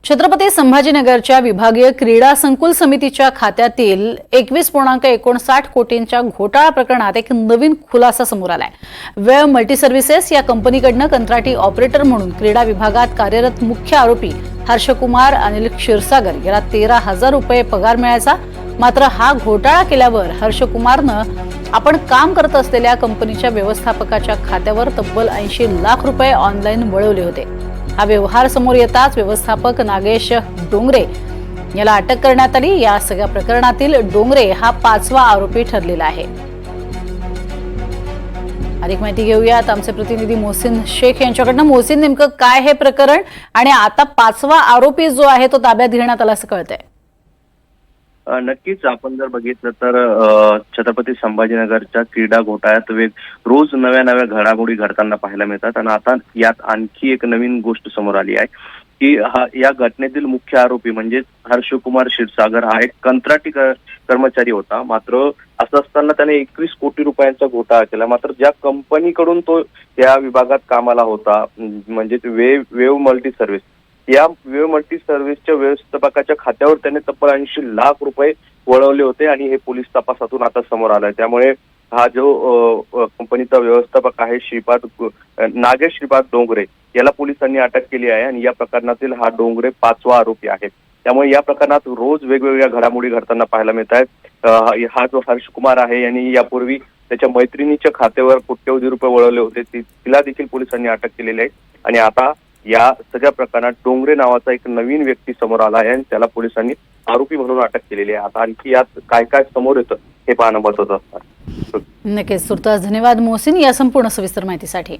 छत्रपती संभाजीनगरच्या विभागीय क्रीडा संकुल समितीच्या खात्यातील 21.59 कोटींच्या घोटाळा प्रकरणात एक नवीन खुलासा समोर आलाय। वेव मल्टी सर्व्हिसेस या कंपनीकडनं कंत्राटी ऑपरेटर म्हणून क्रीडा विभागात कार्यरत मुख्य आरोपी हर्षकुमार अनिल क्षीरसागर याला 13,000 रुपये पगार मिळायचा। मात्र हा घोटाळा केल्यावर हर्षकुमारनं आपण काम करत असलेल्या कंपनीच्या व्यवस्थापकाच्या खात्यावर तब्बल 80 लाख रुपये ऑनलाईन वळवले होते। हा व्यवहार समोर येताच व्यवस्थापक नागेश डोंगरे याला अटक करण्यात आली। या सगळ्या प्रकरणातील डोंगरे हा 5वा आरोपी ठरलेला आहे। अधिक माहिती घेऊयात आमचे प्रतिनिधी मोहसिन शेख यांच्याकडनं। मोहसिन, नेमकं काय हे प्रकरण आणि आता 5वा आरोपी जो आहे तो ताब्यात घेण्यात आला असं कळतंय? नक्कीच आपण जर बघितलं तर छत्रपती संभाजीनगरच्या क्रीडा घोटाळ्यात रोज नव्या नव्या घडामोडी घडताना पाहायला मिळतात आणि आता यात आणखी एक नवीन गोष्ट समोर आली आहे की या घटनेतील मुख्य आरोपी म्हणजे हर्षकुमार क्षीरसागर हा एक कंत्राटी कर्मचारी होता। मात्र असं असताना त्याने 21 कोटी रुपयांचा घोटाळा केला। मात्र ज्या कंपनीकडून तो या विभागात कामाला होता म्हणजे वेव मल्टी सर्व्हिस, या वेव मल्टी सर्व्हिसच्या व्यवस्थापकाच्या खात्यावर त्याने तब्बल 80 लाख रुपये वळवले होते आणि हे पोलीस तपासातून आता समोर आलंय। त्यामुळे हा जो कंपनीचा व्यवस्थापक आहे नागेश श्रीपाद डोंगरे याला पोलिसांनी अटक केली आहे आणि या प्रकरणातील हा डोंगरे 5वा आरोपी आहे। त्यामुळे या प्रकरणात रोज वेगवेगळ्या घडामोडी घडताना पाहायला मिळत आहेत। हा जो हर्षकुमार आहे यांनी यापूर्वी त्याच्या मैत्रिणीच्या खात्यावर कोट्यवधी रुपये वळवले होते, तिला देखील पोलिसांनी अटक केलेली आहे आणि आता या सगळ्या प्रकरणात डोंगरे नावाचा एक नवीन व्यक्ती समोर आला आहे आणि त्याला पोलिसांनी आरोपी म्हणून अटक केलेली आहे। आता आणखी यात काय काय समोर येतं हे पाहणं महत्त्वाचं असणार। नक्कीच। तुर्तास धन्यवाद मोहसिन या संपूर्ण सविस्तर माहितीसाठी।